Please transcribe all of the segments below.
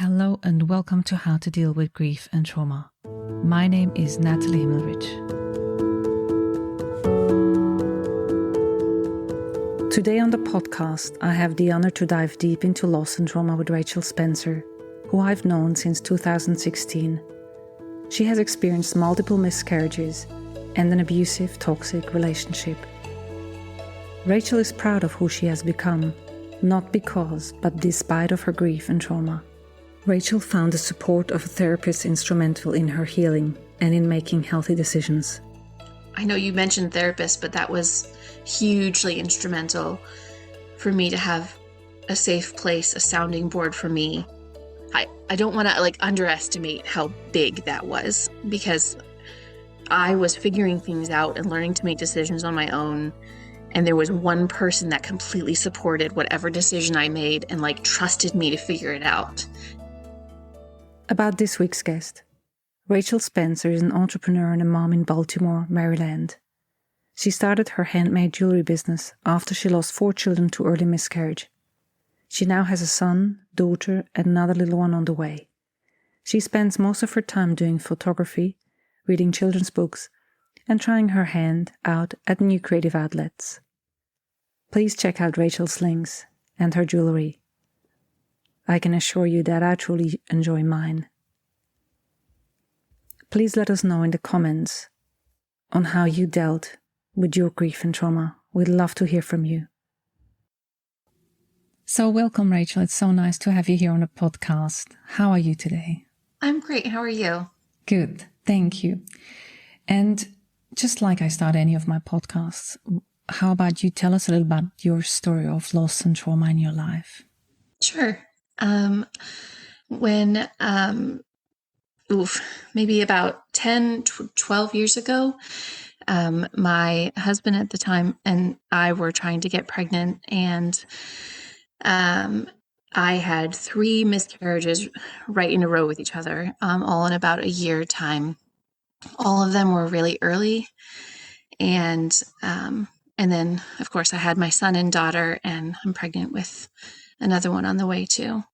Hello and welcome to How to Deal with Grief and Trauma. My name is Natalie Himmelrich. Today on the podcast, I have the honor to dive deep into loss and trauma with Rachelle Spencer, who I've known since 2016. She has experienced multiple miscarriages and an abusive, toxic relationship. Rachelle is proud of who she has become, not because, but despite of her grief and trauma. Rachelle found the support of a therapist instrumental in her healing and in making healthy decisions. I know you mentioned therapists, but that was hugely instrumental for me to have a safe place, a sounding board for me. I don't want to underestimate how big that was, because I was figuring things out and learning to make decisions on my own. And there was one person that completely supported whatever decision I made and trusted me to figure it out. About this week's guest. Rachelle Spencer is an entrepreneur and a mom in Baltimore, Maryland. She started her handmade jewellery business after she lost 4 children to early miscarriage. She now has a son, daughter, and another little one on the way. She spends most of her time doing photography, reading children's books, and trying her hand out at new creative outlets. Please check out Rachelle's links and her jewellery. I can assure you that I truly enjoy mine. Please let us know in the comments on how you dealt with your grief and trauma. We'd love to hear from you. So welcome, Rachelle. It's so nice to have you here on the podcast. How are you today? I'm great. How are you? Good. Thank you. And just like I start any of my podcasts, how about you tell us a little about your story of loss and trauma in your life? Sure. When maybe about 10, 12 years ago, my husband at the time and I were trying to get pregnant, and I had 3 miscarriages right in a row with each other, all in about a year time. All of them were really early. And then, of course, I had my son and daughter, and I'm pregnant with another one on the way too.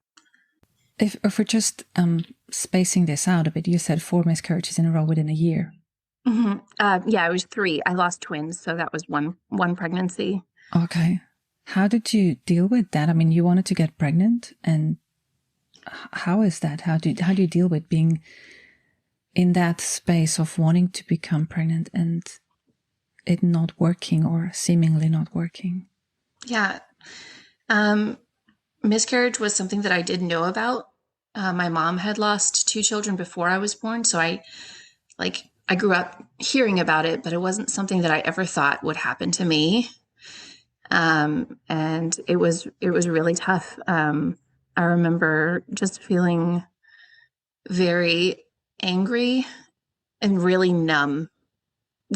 If we're just spacing this out a bit, you said 4 miscarriages in a row within a year. Mm-hmm. Yeah, it was 3. I lost twins, so that was one pregnancy. Okay. How did you deal with that? I mean, you wanted to get pregnant, and how is that? How do you deal with being in that space of wanting to become pregnant and it not working or seemingly not working? Yeah. Miscarriage was something that I didn't know about. My mom had lost 2 children before I was born, so I grew up hearing about it, but it wasn't something that I ever thought would happen to me. And it was really tough. I remember just feeling very angry and really numb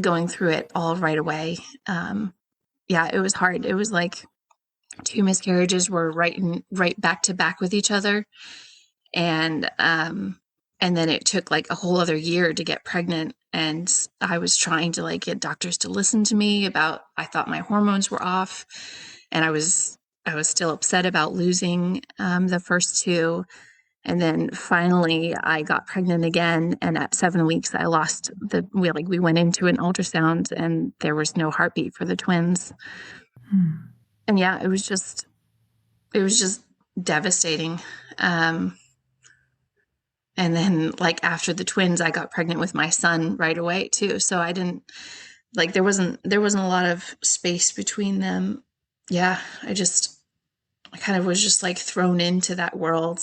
going through it all right away. Yeah, it was hard. It was 2 miscarriages were right back to back with each other. And then it took a whole other year to get pregnant. And I was trying to get doctors to listen to me about, I thought my hormones were off, and I was still upset about losing the first 2. And then finally I got pregnant again. And at 7 weeks, I lost we went into an ultrasound and there was no heartbeat for the twins. And yeah, it was just devastating. And then after the twins, I got pregnant with my son right away too. So I didn't there wasn't a lot of space between them. Yeah. I kind of was just thrown into that world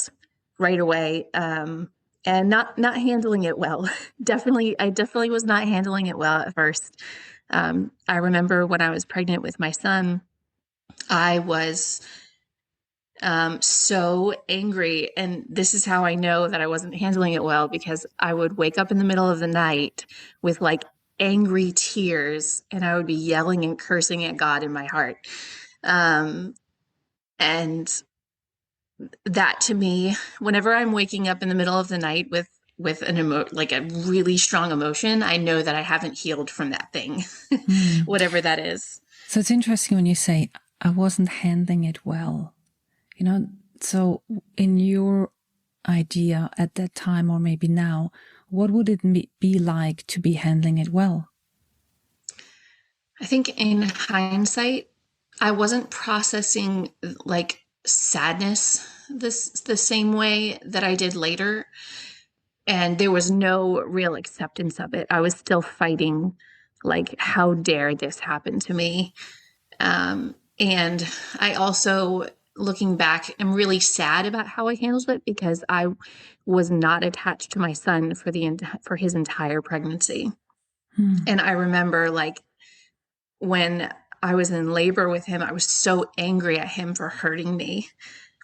right away. And not handling it well. I definitely was not handling it well at first. I remember when I was pregnant with my son, I was so angry. And this is how I know that I wasn't handling it well, because I would wake up in the middle of the night with angry tears, and I would be yelling and cursing at God in my heart. And that, to me, whenever I'm waking up in the middle of the night with a really strong emotion, I know that I haven't healed from that thing, whatever that is. So it's interesting when you say, I wasn't handling it well. So in your idea at that time, or maybe now, what would it be like to be handling it well? I think in hindsight, I wasn't processing like sadness the same way that I did later. And there was no real acceptance of it. I was still fighting, like, how dare this happen to me? And I also, looking back, am really sad about how I handled it because I was not attached to my son for his entire pregnancy. And I remember, like, when I was in labor with him, I was so angry at him for hurting me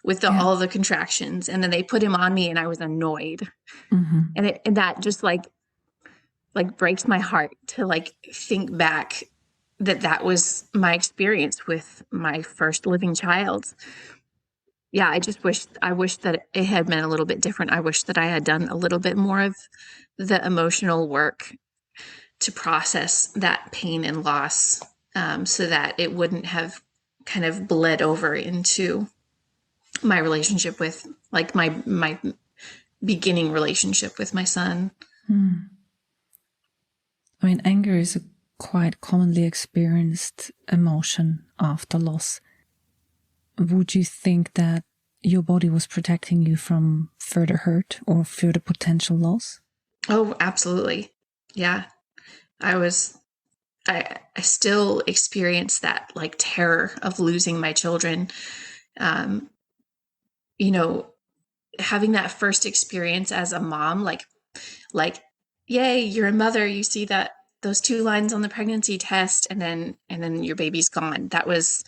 with all the contractions. And then they put him on me and I was annoyed. And that just like breaks my heart to like think back that was my experience with my first living child. Yeah, I wish that it had been a little bit different. I wish that I had done a little bit more of the emotional work to process that pain and loss, so that it wouldn't have kind of bled over into my relationship with, like, my beginning relationship with my son. I mean, anger is a quite commonly experienced emotion after loss. Would you think that your body was protecting you from further hurt or further potential loss? Oh, absolutely. Yeah. I still experience that, like, terror of losing my children. Having that first experience as a mom, like, yay, you're a mother. You see those 2 lines on the pregnancy test, and then your baby's gone. That was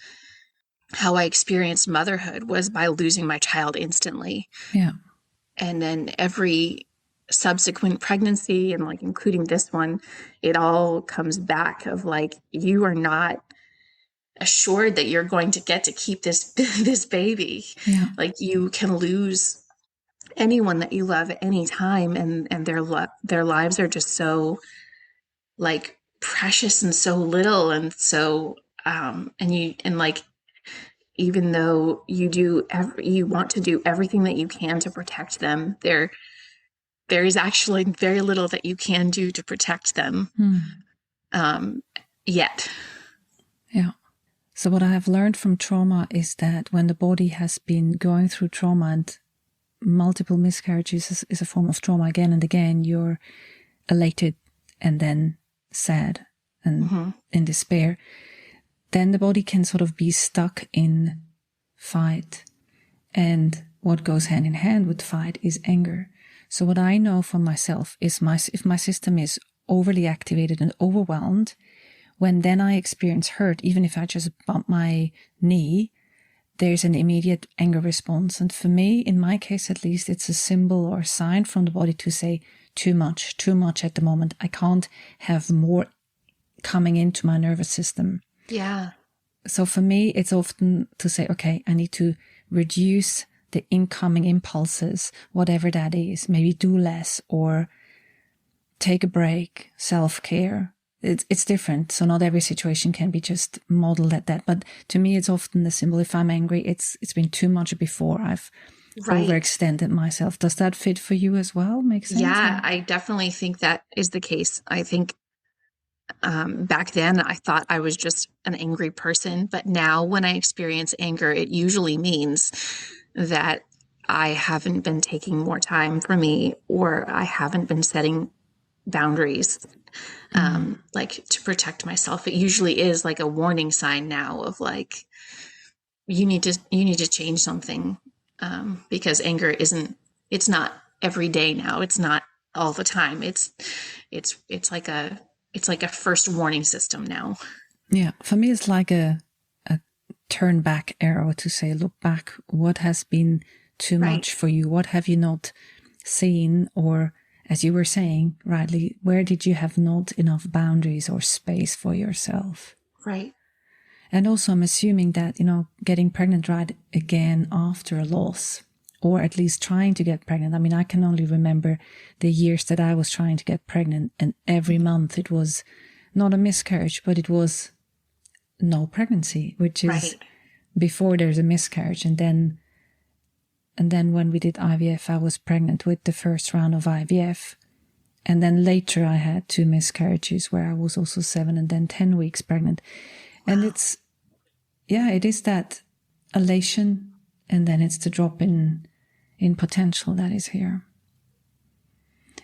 how I experienced motherhood, was by losing my child instantly. Yeah. And then every subsequent pregnancy, and like including this one, it all comes back of like, you are not assured that you're going to get to keep this baby. Yeah. Like, you can lose anyone that you love at any time, and their lives are just so, like, precious and so little, and so like, even though you want to do everything that you can to protect them, there is actually very little that you can do to protect them yet. Yeah. So what I have learned from trauma is that when the body has been going through trauma, and multiple miscarriages is a form of trauma again and again, you're elated and then sad and in despair, then the body can sort of be stuck in fight. And what goes hand in hand with fight is anger. So what I know for myself is if my system is overly activated and overwhelmed, when then I experience hurt, even if I just bump my knee, there's an immediate anger response. And for me, in my case at least, it's a symbol or a sign from the body to say, too much at the moment. I can't have more coming into my nervous system. Yeah. So for me, it's often to say, okay, I need to reduce the incoming impulses, whatever that is. Maybe do less or take a break, self-care. It's different. So not every situation can be just modeled at that. But to me, it's often the symbol. If I'm angry, it's been too much before. I've overextended myself. Does that fit for you as well? Makes sense? Yeah, I definitely think that is the case. I think back then I thought I was just an angry person. But now when I experience anger, it usually means that I haven't been taking more time for me, or I haven't been setting boundaries, like, to protect myself. It usually is like a warning sign now of like, you need to change something, because anger it's not every day now. It's not all the time. It's like a first warning system now. Yeah, for me, it's like a turn back arrow to say, look back, what has been too much for you? What have you not seen? Or, as you were saying rightly, where did you have not enough boundaries or space for yourself? Right. And also, I'm assuming that, getting pregnant right again after a loss, or at least trying to get pregnant. I mean, I can only remember the years that I was trying to get pregnant, and every month it was not a miscarriage, but it was no pregnancy, which is before there's a miscarriage. And then And then when we did IVF, I was pregnant with the first round of IVF. And then later I had 2 miscarriages where I was also 7 and then 10 weeks pregnant. Wow. And it is that elation, and then it's the drop in potential that is here.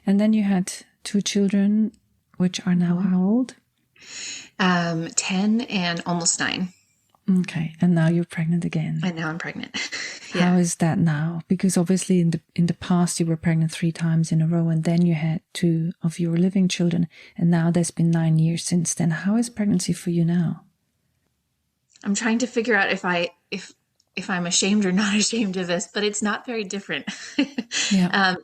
And then you had 2 children, which are now how old? 10 and almost 9. Okay, and now you're pregnant again. And now I'm pregnant. Yeah. How is that now? Because obviously in the past you were pregnant 3 times in a row, and then you had 2 of your living children, and now there's been 9 years since then. How is pregnancy for you now? I'm trying to figure out if I'm ashamed or not ashamed of this, but it's not very different. Yeah.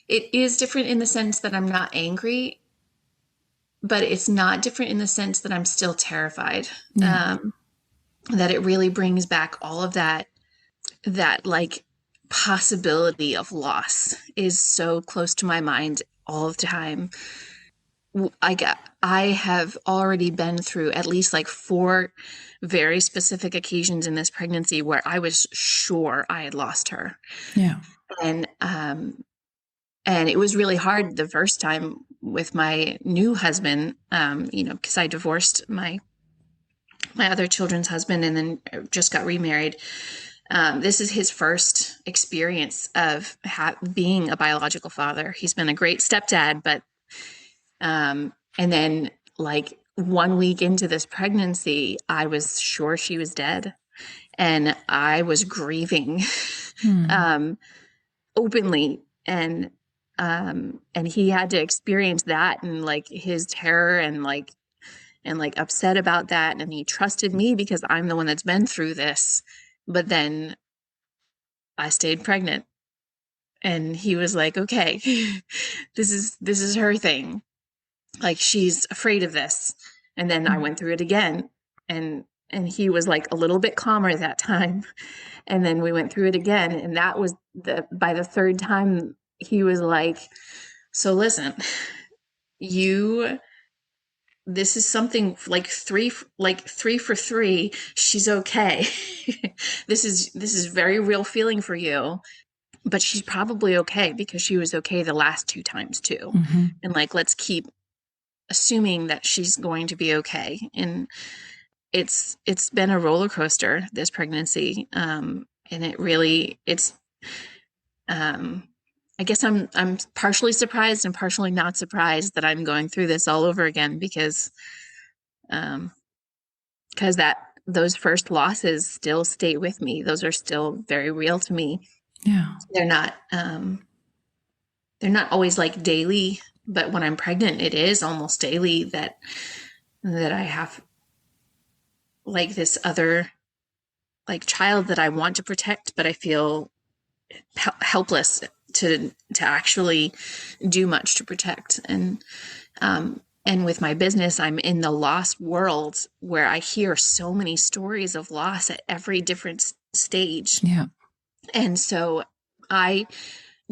It is different in the sense that I'm not angry, but it's not different in the sense that I'm still terrified. Yeah. That it really brings back all of that like possibility of loss is so close to my mind all the time. I have already been through at least like 4 very specific occasions in this pregnancy where I was sure I had lost her. Yeah. And it was really hard the first time with my new husband, because I divorced my other children's husband and then just got remarried. This is his first experience of being a biological father. He's been a great stepdad, but and then like 1 week into this pregnancy, I was sure she was dead, and I was grieving openly, and he had to experience that and like his terror and upset about that. And he trusted me because I'm the one that's been through this. But then I stayed pregnant, and he was like, okay, this is her thing. Like, she's afraid of this. And then I went through it again, and he was like a little bit calmer that time. And then we went through it again. And that was by the 3rd time, he was like, so listen, this is something like 3 for 3. She's okay. This is very real feeling for you, but she's probably okay because she was okay the last 2 times too. Mm-hmm. And like, let's keep assuming that she's going to be okay. And it's been a roller coaster, this pregnancy. And I guess I'm partially surprised and partially not surprised that I'm going through this all over again because those first losses still stay with me. Those are still very real to me. Yeah. They're not always like daily, but when I'm pregnant, it is almost daily that I have like this other like child that I want to protect, but I feel helpless to actually do much to protect. And with my business, I'm in the loss world where I hear so many stories of loss at every different stage. Yeah. And so I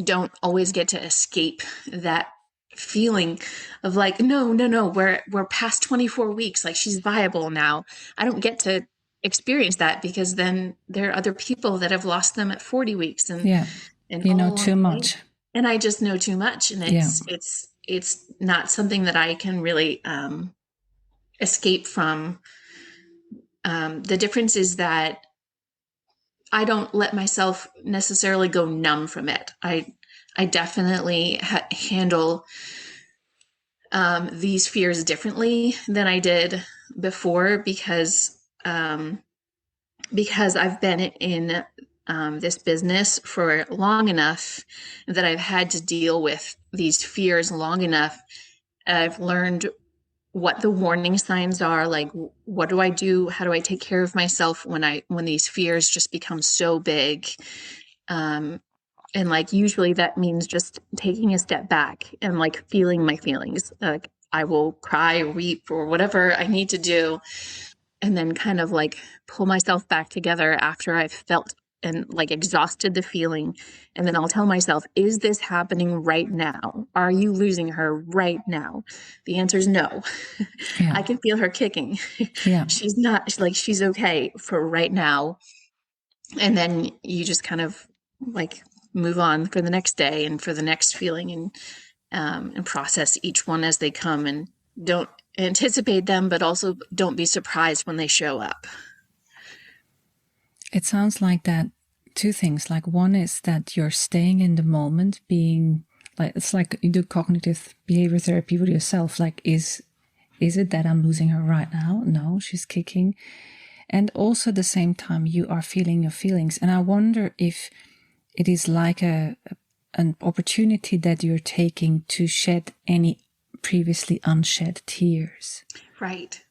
don't always get to escape that feeling of like, no, we're past 24 weeks. Like, she's viable now. I don't get to experience that because then there are other people that have lost them at 40 weeks. And yeah. And you know too much. And I just know too much. And it's not something that I can really escape from. The difference is that I don't let myself necessarily go numb from it. I definitely handle these fears differently than I did before because I've been in this business for long enough that I've had to deal with these fears long enough. I've learned what the warning signs are, like what do I do? How do I take care of myself when these fears just become so big? And like usually that means just taking a step back and like feeling my feelings. Like I will cry, weep, or whatever I need to do, and then kind of like pull myself back together after I've felt and like exhausted the feeling. And then I'll tell myself, is this happening right now? Are you losing her right now? The answer is no. Yeah. I can feel her kicking. Yeah. She's okay for right now. And then you just kind of like move on for the next day and for the next feeling, and process each one as they come, and don't anticipate them, but also don't be surprised when they show up. It sounds like that two things. Like, one is that you're staying in the moment, being like, it's like you do cognitive behavior therapy with yourself. Like, is it that I'm losing her right now? No, she's kicking. And also at the same time, you are feeling your feelings. And I wonder if it is like an opportunity that you're taking to shed any previously unshed tears. Right.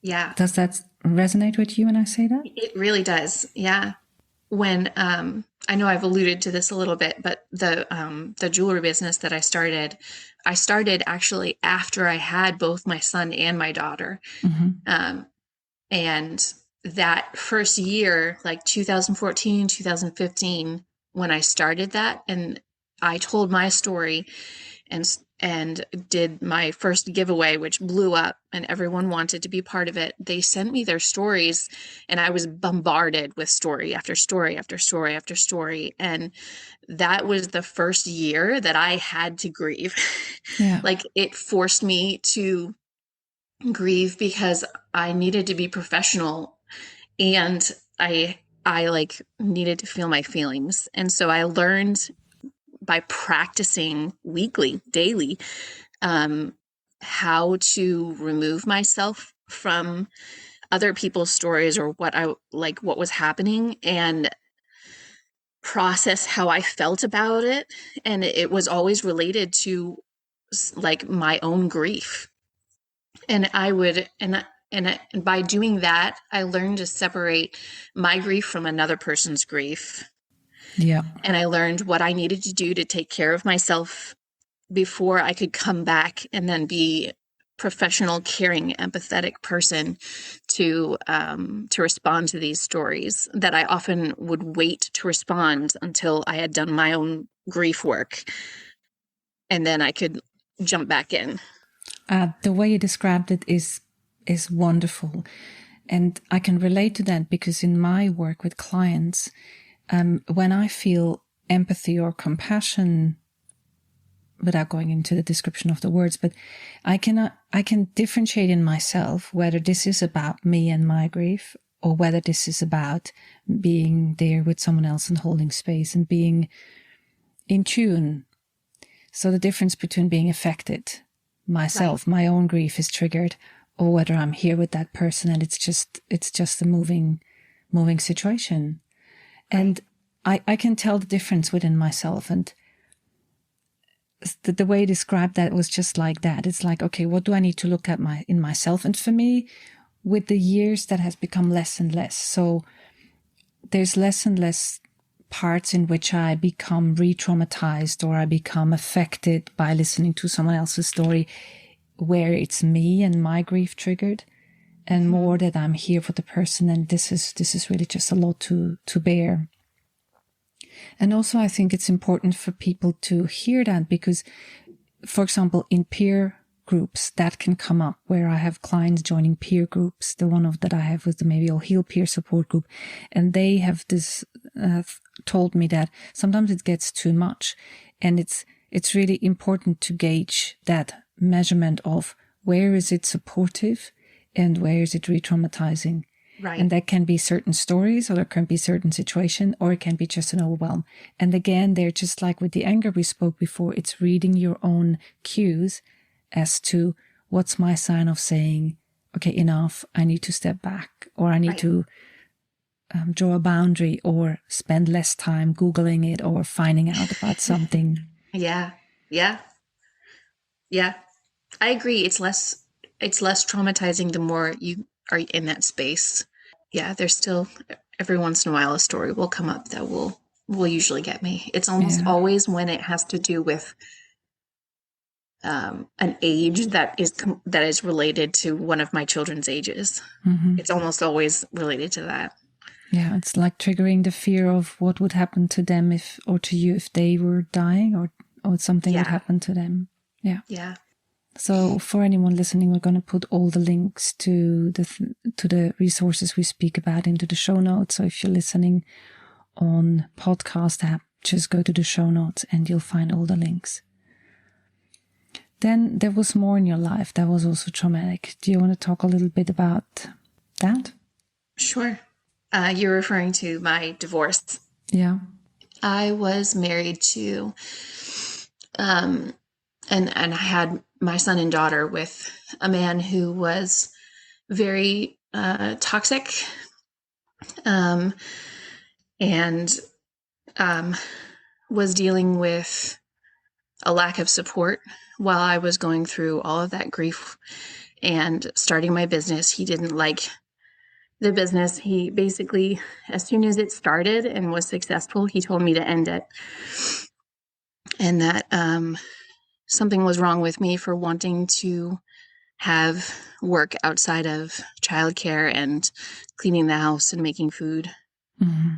Yeah. Does that resonate with you when I say that? It really does. Yeah. When, I know I've alluded to this a little bit, but the jewelry business that I started actually after I had both my son and my daughter. Mm-hmm. And that first year, like 2014, 2015, when I started that, and I told my story and did my first giveaway, which blew up and everyone wanted to be part of it. They sent me their stories and I was bombarded with story after story after story after story. And that was the first year that I had to grieve. Yeah. Like, it forced me to grieve because I needed to be professional, and I like needed to feel my feelings. And so I learned by practicing weekly, daily, how to remove myself from other people's stories or what was happening, and process how I felt about it. And it was always related to like my own grief. And by doing that, I learned to separate my grief from another person's grief. Yeah. And I learned what I needed to do to take care of myself before I could come back and then be professional, caring, empathetic person to respond to these stories that I often would wait to respond until I had done my own grief work. And then I could jump back in. The way you described it is wonderful. And I can relate to that because in my work with clients, when I feel empathy or compassion, without going into the description of the words, but I can differentiate in myself whether this is about me and my grief or whether this is about being there with someone else and holding space and being in tune. So the difference between being affected myself, right, my own grief is triggered, or whether I'm here with that person and it's just a moving situation. Right. And I can tell the difference within myself. And the way you described that was just like that. It's like, okay, what do I need to look at in myself? And for me, with the years, that has become less and less. So there's less and less parts in which I become re-traumatized or I become affected by listening to someone else's story where it's me and my grief triggered, and more that I'm here for the person, and this is really just a lot to bear. And also I think it's important for people to hear that because, for example, in peer groups, that can come up where I have clients joining peer groups. The one that I have was the Maybe I'll Heal peer support group. And they have this told me that sometimes it gets too much. And it's really important to gauge that measurement of where is it supportive and where is it re-traumatizing. Right. And that can be certain stories, or there can be certain situation, or it can be just an overwhelm. And again, they're just like with the anger we spoke before, it's reading your own cues as to what's my sign of saying, okay, enough, I need to step back, or I need to draw a boundary, or spend less time Googling it or finding out about something. Yeah. I agree. It's less traumatizing the more you are in that space. Yeah, there's still every once in a while a story will come up that will usually get me. It's almost always when it has to do with an age that is related to one of my children's ages. Mm-hmm. It's almost always related to that. Yeah, it's like triggering the fear of what would happen to them or to you if they were dying, or something would happen to them. Yeah. Yeah. So for anyone listening, we're going to put all the links to the resources we speak about into the show notes. So if you're listening on podcast app, just go to the show notes and you'll find all the links. Then there was more in your life that was also traumatic. Do you want to talk a little bit about that? Sure. You're referring to my divorce. Yeah. I was married to, and I had my son and daughter with a man who was very toxic, and was dealing with a lack of support while I was going through all of that grief and starting my business. He didn't like the business. He basically, as soon as it started and was successful, he told me to end it. And that something was wrong with me for wanting to have work outside of childcare and cleaning the house and making food. Mm-hmm.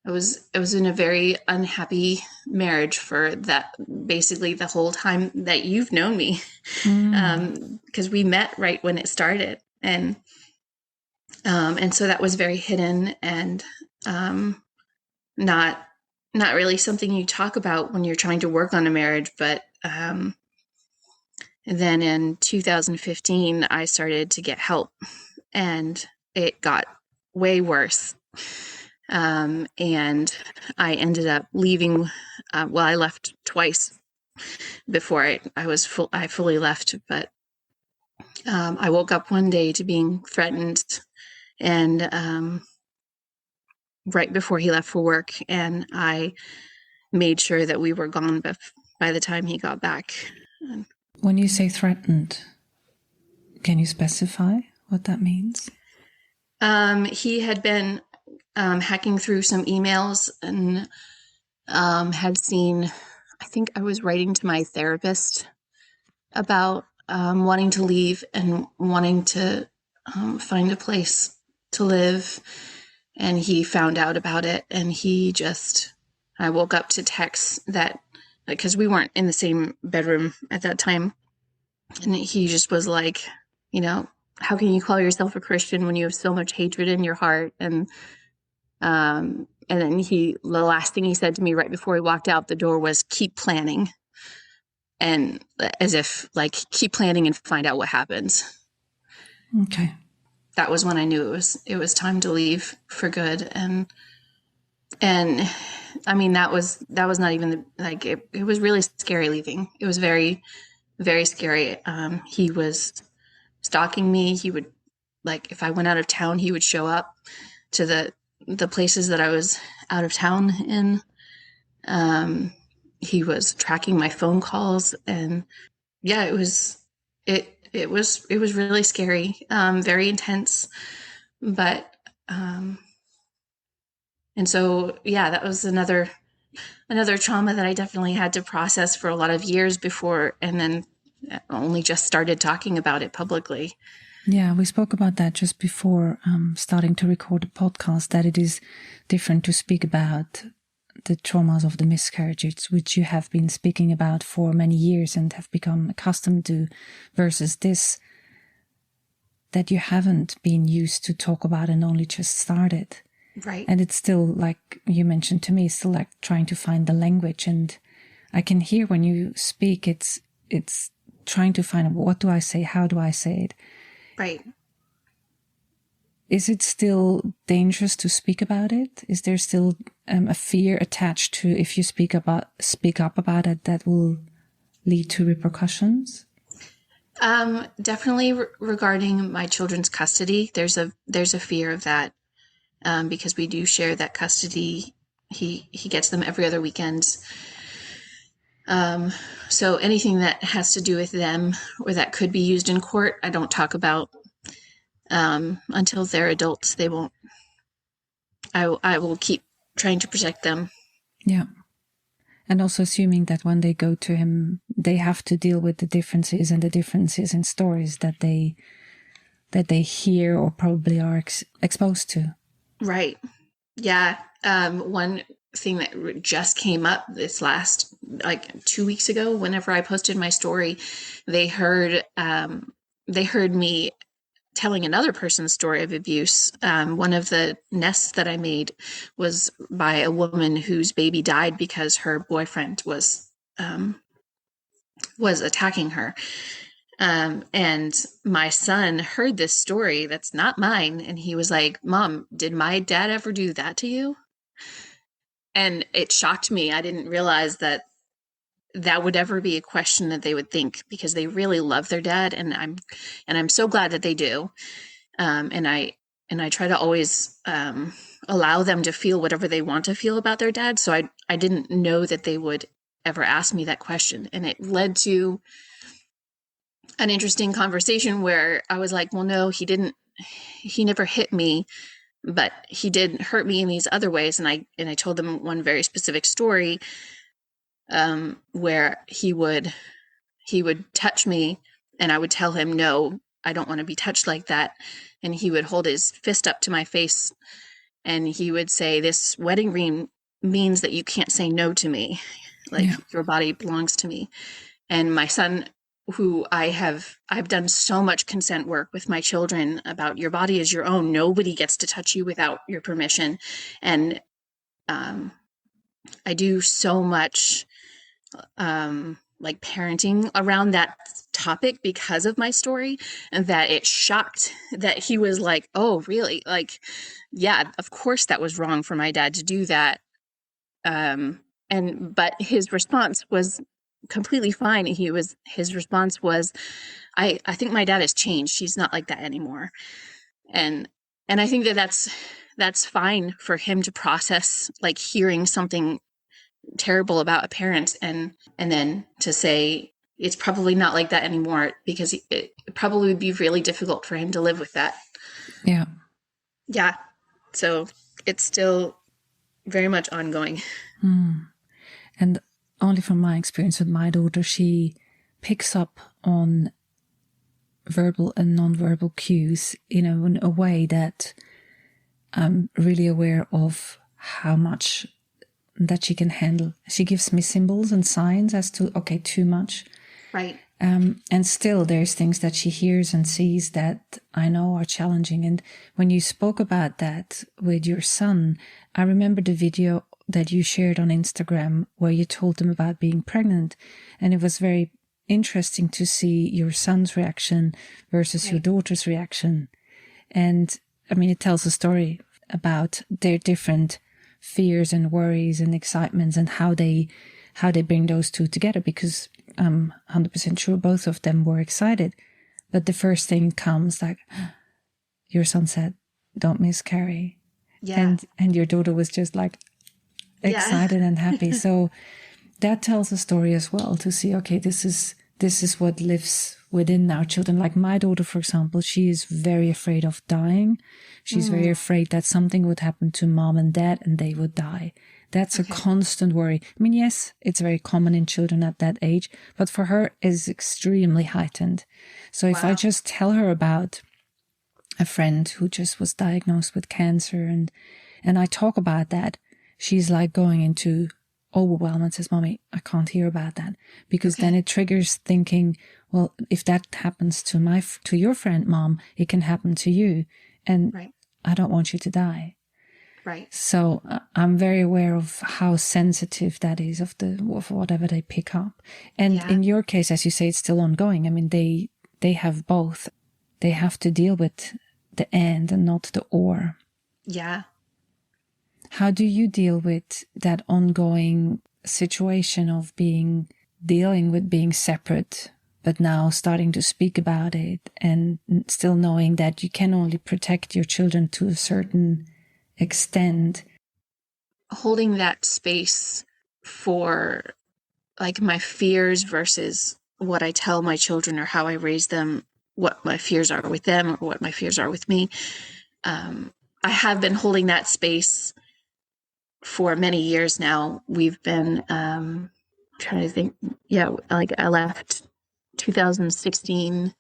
I was in a very unhappy marriage for that, basically the whole time that you've known me, because we met right when it started, and so that was very hidden and not really something you talk about when you're trying to work on a marriage. But then in 2015, I started to get help, and it got way worse. And I ended up leaving. I left twice before I fully left, but I woke up one day to being threatened, and right before he left for work, and I made sure that we were gone by the time he got back. When you say threatened, can you specify what that means? He had been hacking through some emails and had seen, I think I was writing to my therapist about wanting to leave and wanting to find a place to live. And he found out about it, and I woke up to texts that, because we weren't in the same bedroom at that time. And he just was like, how can you call yourself a Christian when you have so much hatred in your heart? And then the last thing he said to me right before he walked out the door was, keep planning. And as if like, keep planning and find out what happens. Okay. That was when I knew it was time to leave for good. And I mean, that was not even it was really scary leaving. It was very, very scary. He was stalking me. He would, if I went out of town, he would show up to the places that I was out of town in. He was tracking my phone calls, and yeah, it was really scary, very intense, but, and so, yeah, that was another trauma that I definitely had to process for a lot of years before, and then only just started talking about it publicly. Yeah, we spoke about that just before starting to record the podcast, that it is different to speak about the traumas of the miscarriages, which you have been speaking about for many years and have become accustomed to, versus this that you haven't been used to talk about and only just started. Right. And it's still, like you mentioned to me, still like trying to find the language. And I can hear when you speak, it's trying to find, what do I say? How do I say it? Right. Is it still dangerous to speak about it? Is there still a fear attached to, if you speak up about it, that will lead to repercussions? Definitely regarding my children's custody, there's a fear of that, because we do share that custody. He gets them every other weekend. So anything that has to do with them or that could be used in court, I don't talk about. Until they're adults, they won't. I will keep trying to protect them. Yeah. And also assuming that when they go to him, they have to deal with the differences in stories that they hear or probably are exposed to. Right. Yeah. One thing that just came up this last 2 weeks ago, whenever I posted my story, they heard me telling another person's story of abuse. One of the nests that I made was by a woman whose baby died because her boyfriend was attacking her. And my son heard this story that's not mine, and he was like, "Mom, did my dad ever do that to you?" And it shocked me. I didn't realize that would ever be a question that they would think, because they really love their dad, and I'm so glad that they do. And I try to always allow them to feel whatever they want to feel about their dad. So I didn't know that they would ever ask me that question, and it led to an interesting conversation where I was like, well, no, he never hit me, but he did hurt me in these other ways. And I told them one very specific story, where he would touch me, and I would tell him, no, I don't want to be touched like that. And he would hold his fist up to my face, and he would say, "This wedding ring means that you can't say no to me. Like, your body belongs to me." And my son, who I've done so much consent work with my children about, your body is your own. Nobody gets to touch you without your permission. And I do so much like parenting around that topic because of my story, and that it shocked that he was like, "Oh, really? Like, yeah, of course that was wrong for my dad to do that." But his response was completely fine. His response was, I think my dad has changed. He's not like that anymore. And I think that's fine for him to process, like, hearing something terrible about a parent, and then to say it's probably not like that anymore, because it probably would be really difficult for him to live with that. Yeah. So it's still very much ongoing. And only from my experience with my daughter, she picks up on verbal and non-verbal cues, in a way that I'm really aware of how much that she can handle. She gives me symbols and signs as to, okay, too much. Right. And still there's things that she hears and sees that I know are challenging. And when you spoke about that with your son, I remember the video that you shared on Instagram where you told him about being pregnant. And it was very interesting to see your son's reaction versus your daughter's reaction. And I mean, it tells a story about their different fears and worries and excitements, and how they bring those two together, because I'm 100% sure both of them were excited. But the first thing comes, like, your son said, "Don't miscarry." Yeah. And your daughter was just like excited and happy. So that tells a story as well, to see, okay, this is what lives within our children. Like my daughter, for example, she is very afraid of dying. She's very afraid that something would happen to mom and dad and they would die. That's a constant worry. I mean, yes, it's very common in children at that age, but for her is extremely heightened. So if I just tell her about a friend who just was diagnosed with cancer, and I talk about that, she's like going into overwhelm and says, "Mommy, I can't hear about that," because then it triggers thinking, well, if that happens to your friend, Mom, it can happen to you, and I don't want you to die. Right. So I'm very aware of how sensitive that is of whatever they pick up. And in your case, as you say, it's still ongoing. I mean, they have both. They have to deal with the and not the or. Yeah. How do you deal with that ongoing situation of dealing with being separate, but now starting to speak about it, and still knowing that you can only protect your children to a certain extent? Holding that space for, like, my fears versus what I tell my children or how I raise them, what my fears are with them or what my fears are with me. I have been holding that space for many years now. We've been trying to think. Yeah, like I left 2016,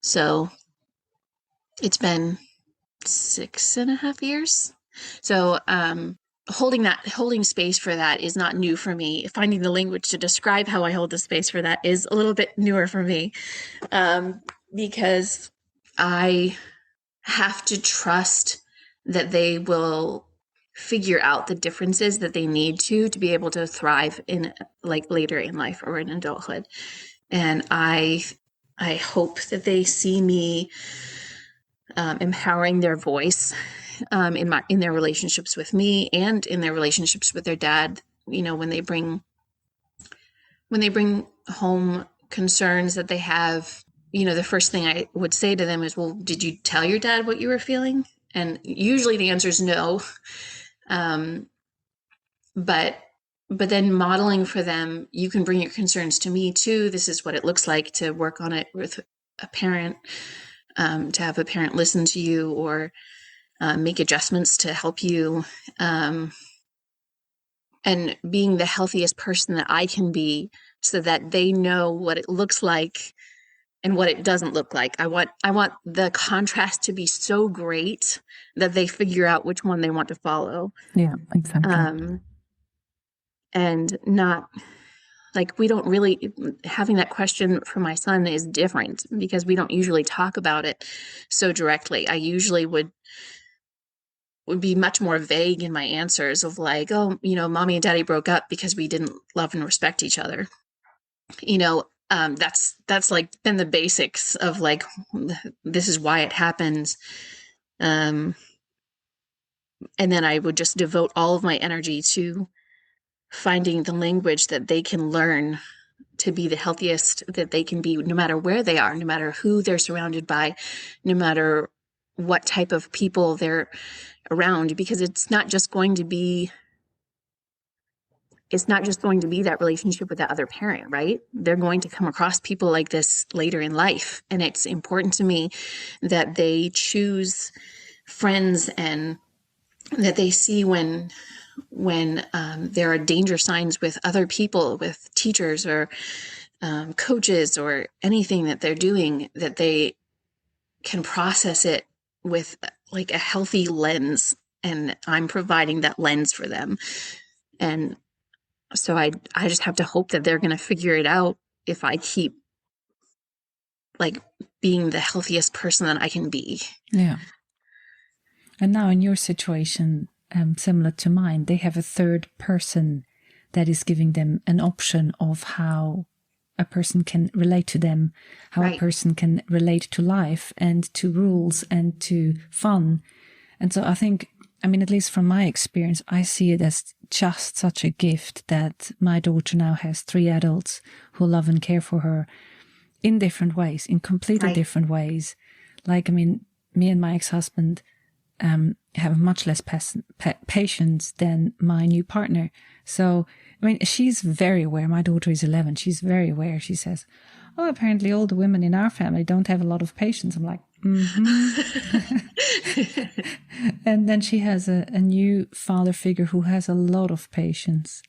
so it's been 6.5 years. So holding space for that is not new for me. Finding the language to describe how I hold the space for that is a little bit newer for me, because I have to trust that they will figure out the differences that they need to be able to thrive in like later in life or in adulthood. And I hope that they see me empowering their voice in their relationships with me and in their relationships with their dad. You know, when they bring home concerns that they have, you know, the first thing I would say to them is, well, did you tell your dad what you were feeling? And usually the answer is no. But then modeling for them, you can bring your concerns to me too. This is what it looks like to work on it with a parent, to have a parent listen to you or make adjustments to help you. And being the healthiest person that I can be so that they know what it looks like and what it doesn't look like. I want the contrast to be so great that they figure out which one they want to follow. Yeah, exactly. And not like, we don't really, having that question for my son is different because we don't usually talk about it so directly. I usually would be much more vague in my answers of like, oh, you know, mommy and daddy broke up because we didn't love and respect each other. You know, that's like been the basics of like, this is why it happens. And then I would just devote all of my energy to finding the language that they can learn to be the healthiest that they can be, no matter where they are, no matter who they're surrounded by, no matter what type of people they're around, because it's not just going to be that relationship with that other parent, right? They're going to come across people like this later in life. And it's important to me that they choose friends and that they see when there are danger signs with other people, with teachers or coaches or anything that they're doing, that they can process it with like a healthy lens. And I'm providing that lens for them. And so I just have to hope that they're going to figure it out if I keep like being the healthiest person that I can be. Yeah. And now in your situation, similar to mine, they have a third person that is giving them an option of how a person can relate to them, how Right. a person can relate to life and to rules and to fun. And so I think, I mean, at least from my experience, I see it as just such a gift that my daughter now has 3 adults who love and care for her in different ways, in completely Right. different ways. Like, I mean, me and my ex-husband have much less patience than my new partner. So, I mean, she's very aware. My daughter is 11. She's very aware. She says, oh, apparently all the women in our family don't have a lot of patience. I'm like, And then she has a new father figure who has a lot of patience.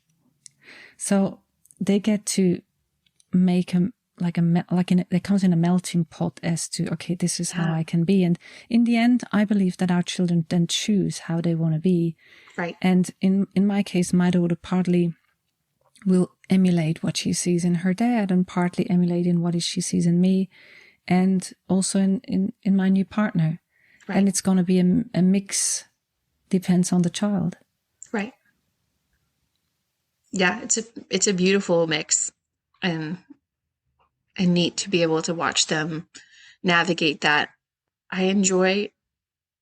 So they get to make it comes in a melting pot as to, okay, this is how I can be. And in the end, I believe that our children then choose how they want to be. Right. And in my case, my daughter partly will emulate what she sees in her dad and partly emulate in what she sees in me and also in my new partner. Right. And it's going to be a mix, depends on the child. Right. Yeah, it's a beautiful mix and neat to be able to watch them navigate that. I enjoy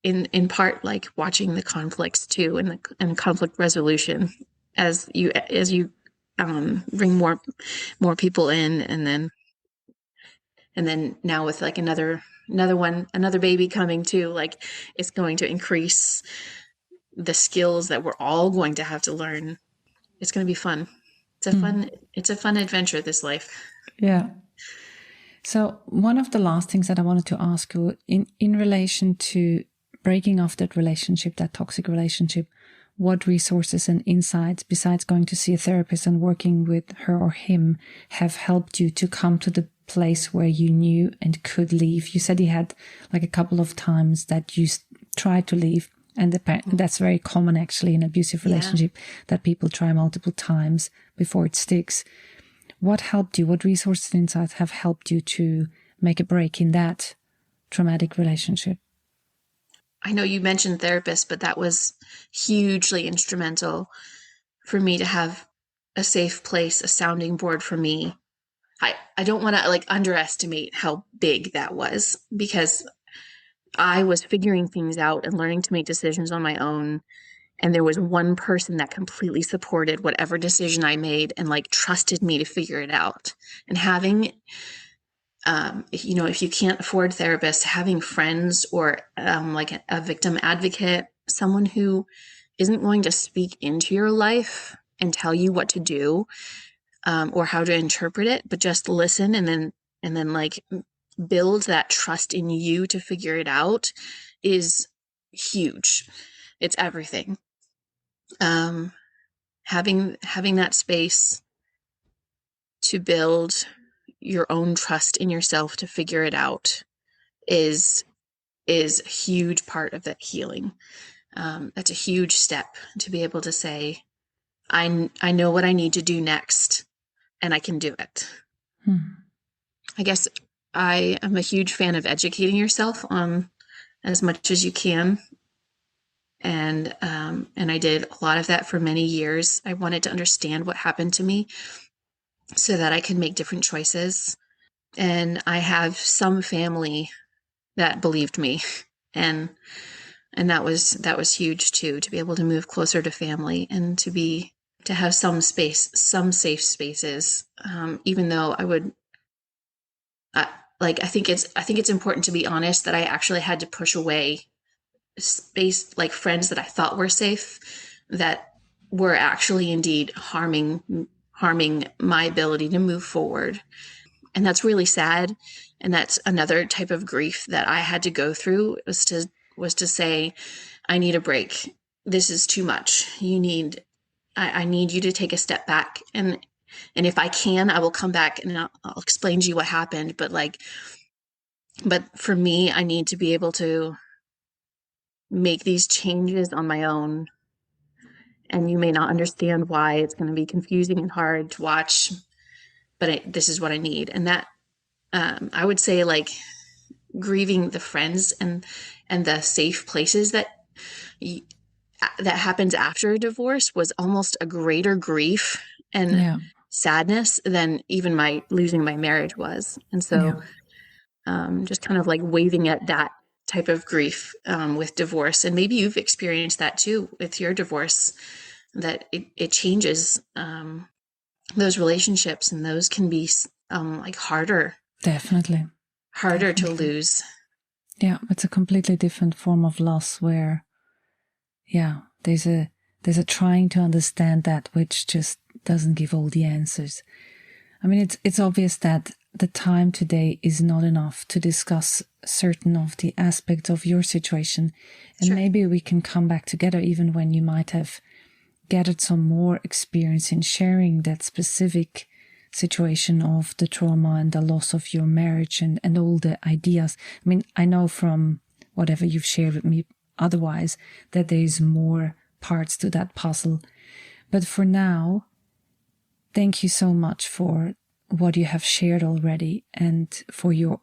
in part like watching the conflicts too and conflict resolution as you bring more people in and then now with like another baby coming too, like it's going to increase the skills that we're all going to have to learn. It's going to be fun. It's a fun adventure, this life. Yeah. So one of the last things that I wanted to ask you in relation to breaking off that relationship, that toxic relationship, what resources and insights besides going to see a therapist and working with her or him have helped you to come to the place where you knew and could leave? You said you had like a couple of times that you tried to leave. And that's very common actually in abusive relationship, that people try multiple times before it sticks. What helped you? What resources and insights have helped you to make a break in that traumatic relationship? I know you mentioned therapists, but that was hugely instrumental for me to have a safe place, a sounding board for me. I don't want to like underestimate how big that was, because I was figuring things out and learning to make decisions on my own. And there was one person that completely supported whatever decision I made and like trusted me to figure it out. And having, if you can't afford therapists, having friends or like a victim advocate, someone who isn't going to speak into your life and tell you what to do, or how to interpret it, but just listen and then like build that trust in you to figure it out is huge. It's everything. Having that space to build your own trust in yourself to figure it out is a huge part of that healing. That's a huge step to be able to say, I know what I need to do next, and I can do it. I guess I am a huge fan of educating yourself on as much as you can. And I did a lot of that for many years. I wanted to understand what happened to me so that I could make different choices. And I have some family that believed me, and that was huge too, to be able to move closer to family and to have some space, some safe spaces. Even though I think it's important to be honest that I actually had to push away space, like friends that I thought were safe, that were actually indeed harming my ability to move forward. And that's really sad. And that's another type of grief that I had to go through, was to say, I need a break. This is too much. I need you to take a step back. And if I can, I will come back and I'll explain to you what happened. But for me, I need to be able to make these changes on my own. And you may not understand why. It's going to be confusing and hard to watch, but this is what I need. And that, I would say, like, grieving the friends and the safe places that happens after a divorce was almost a greater grief and sadness than even losing my marriage was. And so, just kind of like waving at that type of grief with divorce. And maybe you've experienced that too with your divorce, that it changes those relationships, and those can be like harder. Definitely. Harder to lose. Yeah, it's a completely different form of loss where, there's a trying to understand that which just doesn't give all the answers. I mean, it's obvious that the time today is not enough to discuss certain of the aspects of your situation. And maybe we can come back together even when you might have gathered some more experience in sharing that specific situation of the trauma and the loss of your marriage and all the ideas. I mean, I know from whatever you've shared with me otherwise that there's more parts to that puzzle. But for now, thank you so much for what you have shared already, and for your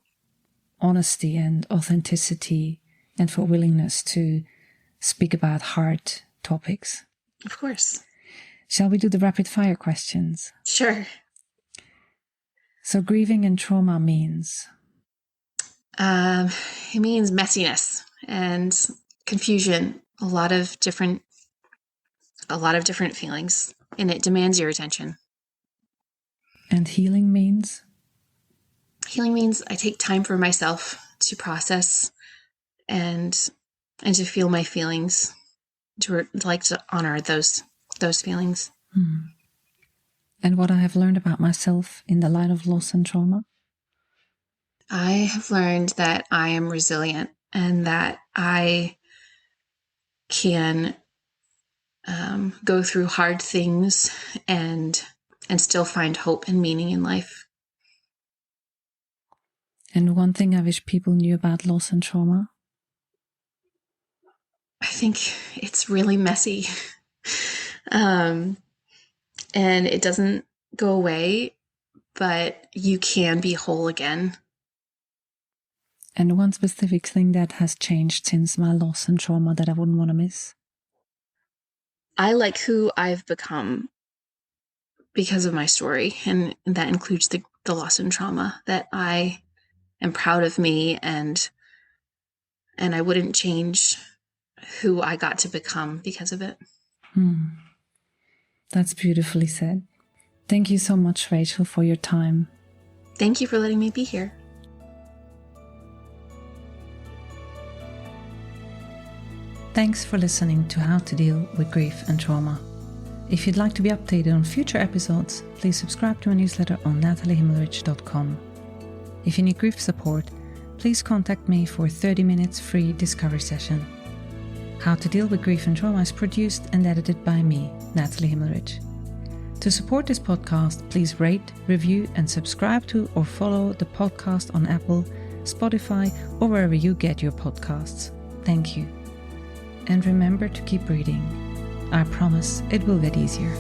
honesty and authenticity, and for willingness to speak about hard topics. Of course. Shall we do the rapid fire questions? Sure. So grieving and trauma means? It means messiness and confusion, a lot of different feelings, and it demands your attention. And healing means? Healing means I take time for myself to process and to feel my feelings, to honor those feelings. And what I have learned about myself in the light of loss and trauma? I have learned that I am resilient, and that I can go through hard things and still find hope and meaning in life. And one thing I wish people knew about loss and trauma? I think it's really messy. And it doesn't go away, but you can be whole again. And one specific thing that has changed since my loss and trauma that I wouldn't want to miss? I like who I've become because of my story, and that includes the loss and trauma. That I am proud of me, and I wouldn't change who I got to become because of it. That's beautifully said. Thank you so much, Rachel, for your time. Thank you for letting me be here. Thanks for listening to How to Deal with Grief and Trauma. If you'd like to be updated on future episodes, please subscribe to my newsletter on nataliehimmelrich.com. If you need grief support, please contact me for a 30 minutes free discovery session. How to Deal with Grief and Trauma is produced and edited by me, Natalie Himmelrich. To support this podcast, please rate, review, and subscribe to or follow the podcast on Apple, Spotify, or wherever you get your podcasts. Thank you. And remember to keep breathing. I promise it will get easier.